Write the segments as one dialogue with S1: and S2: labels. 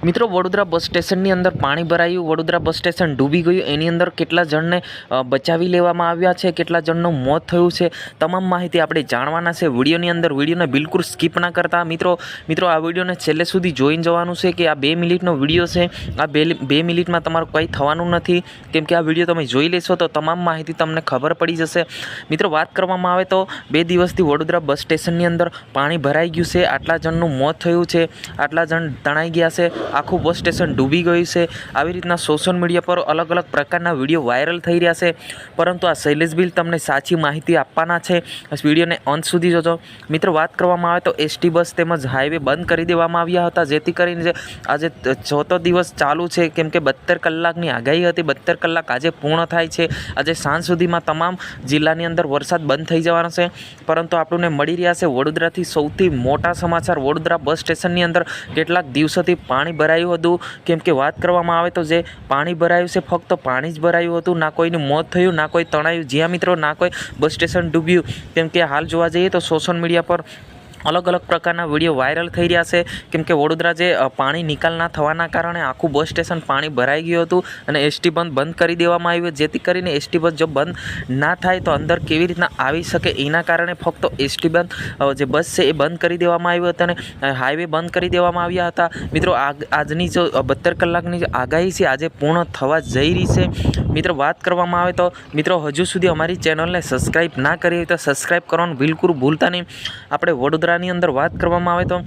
S1: મિત્રો વડોદરા બસ સ્ટેશનની અંદર પાણી ભરાયું, વડોદરા બસ સ્ટેશન ડૂબી ગયું, એની અંદર કેટલા જણને બચાવી લેવામાં આવ્યા છે, કેટલા જણનું મોત થયું છે, તમામ માહિતી આપણે જાણવાના છે વિડીયોની અંદર। વિડીયોને બિલકુલ સ્કીપ ના કરતા મિત્રો આ વિડીયોને છેલ્લે સુધી જોઈને જવાનું છે કે આ 2 મિનિટનો વિડીયો છે। આ 2 મિનિટમાં તમારું કંઈ થવાનું નથી, કેમ કે આ વિડીયો તમે જોઈ લેશો તો તમામ માહિતી તમને ખબર પડી જશે। મિત્રો વાત કરવામાં આવે તો 2 દિવસથી વડોદરા બસ સ્ટેશનની અંદર પાણી ભરાઈ ગયું છે, આટલા જણનું મોત થયું છે, આટલા જણ તણાઈ ગયા છે, આખું બસ સ્ટેશન ડૂબી ગયું છે। આવી રીતના સોશિયલ મીડિયા પર અલગ અલગ પ્રકારના વિડીયો વાયરલ થઈ રહ્યા છે, પરંતુ આ શૈલેષ ભીલ તમને સાચી માહિતી આપવાના છે। વિડીયોને અંત સુધી જોજો। મિત્રો વાત કરવામાં આવે તો એસટી બસ તેમજ હાઈવે બંધ કરી દેવામાં આવ્યા હતા, જેથી કરીને આજે ચોથો દિવસ ચાલુ છે, કેમ કે 72 કલાકની આગાહી હતી। 72 કલાક આજે પૂર્ણ થાય છે। આજે સાંજ સુધીમાં તમામ જિલ્લાની અંદર વરસાદ બંધ થઈ જવાનો છે, પરંતુ આપણને મળી રહ્યા છે વડોદરાથી સૌથી મોટા સમાચાર। વડોદરા બસ સ્ટેશનની અંદર કેટલાક દિવસોથી પાણી ભરાયું હતું, કેમ કે વાત કરવામાં આવે તો જે પાણી ભરાયું છે ફક્ત પાણી જ ભરાયું હતું, ના કોઈનું મોત થયું, ના કોઈ તણાયું, જ્યાં મિત્રો ના કોઈ બસ સ્ટેશન ડૂબ્યું। કેમ કે હાલ જોવા જઈએ તો સોશિયલ મીડિયા પર અલગ અલગ પ્રકારના વિડીયો વાયરલ થઈ રહ્યા છે, કેમ કે વડોદરા જે પાણી નિકાલ ના થવાના કારણે આખું બસ સ્ટેશન પાણી ભરાઈ ગયું હતું અને એસટી બંધ કરી દેવામાં આવ્યું, જેથી કરીને એસટી બસ જો બંધ ના થાય તો અંદર કેવી રીતના આવી શકે, એના કારણે ફક્ત એસટી જે બસ છે એ બંધ કરી દેવામાં આવ્યું હતું અને હાઈવે બંધ કરી દેવામાં આવ્યા હતા। મિત્રો આજની જો 72 કલાકની જે આગાહી છે આજે પૂર્ણ થવા જઈ રહી છે। મિત્રો વાત કરવામાં આવે તો મિત્રો હજુ સુધી અમારી ચેનલને સબસ્ક્રાઈબ ના કરી હોય તો સબસ્ક્રાઈબ કરવાનું બિલકુલ ભૂલતા નહીં। આપણે વડોદરાની અંદર વાત કરવામાં આવે તો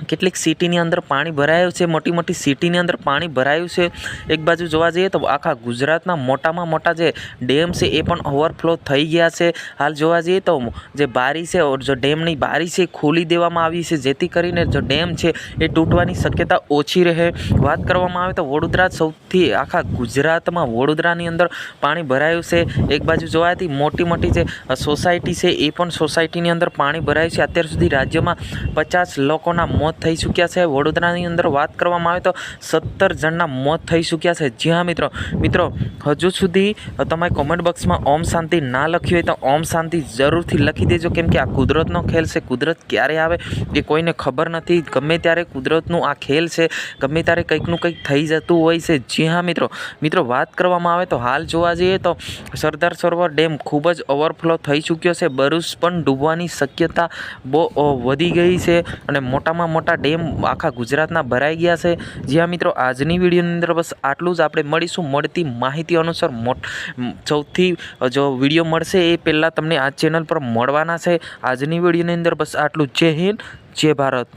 S1: કેટલીક સિટીની અંદર પાણી ભરાયું છે, મોટી મોટી સિટીની અંદર પાણી ભરાયું છે। એક બાજુ જોવા જઈએ તો આખા ગુજરાતના મોટામાં મોટા જે ડેમ છે એ પણ ઓવરફ્લો થઈ ગયા છે। હાલ જોવા જઈએ તો જે બારી છે, જો ડેમની બારી છે ખોલી દેવામાં આવી છે, જેથી કરીને જો ડેમ છે એ તૂટવાની શક્યતા ઓછી રહે। વાત કરવામાં આવે તો વડોદરા સૌથી આખા ગુજરાતમાં વડોદરાની અંદર પાણી ભરાયું છે। એક બાજુ જોવાથી મોટી મોટી જે સોસાયટી છે એ પણ સોસાયટીની અંદર પાણી ભરાયું છે। અત્યાર સુધી રાજ્યમાં 50 લોકોના મોત થઈ ચૂક્યા છે। વડોદરાની અંદર વાત કરવામાં આવે તો 17 જણના મોત થઈ ચૂક્યા છે। જી હા મિત્રો હજુ સુધી તમે કોમેન્ટ બોક્સમાં ઓમ શાંતિ ના લખી હોય તો ઓમ શાંતિ જરૂરથી લખી દેજો, કેમ કે આ કુદરતનો ખેલ છે। કુદરત ક્યારે આવે એ કોઈને ખબર નથી, ગમે ત્યારે કુદરતનું આ ખેલ છે, ગમે ત્યારે કંઈકનું કંઈક થઈ જતું હોય છે। જી હા મિત્રો વાત કરવામાં આવે તો હાલ જોવા જઈએ તો સરદાર સરોવર ડેમ ખૂબ જ ઓવરફ્લો થઈ ચૂક્યો છે, ભરૂચ પણ ડૂબવાની શક્યતા બહુ વધી ગઈ છે અને મોટામાં મોટા ડેમ આખા ગુજરાતના ભરાઈ ગયા છે। જ્યાં મિત્રો આજની વિડીયોની અંદર બસ આટલું જ। આપણે મળીશું મળતી માહિતી અનુસાર સૌથી જો વિડીયો મળશે એ પહેલાં તમને આ ચેનલ પર મળવાના છે। આજની વિડીયોની અંદર બસ આટલું। જય હિન્દ, જય ભારત।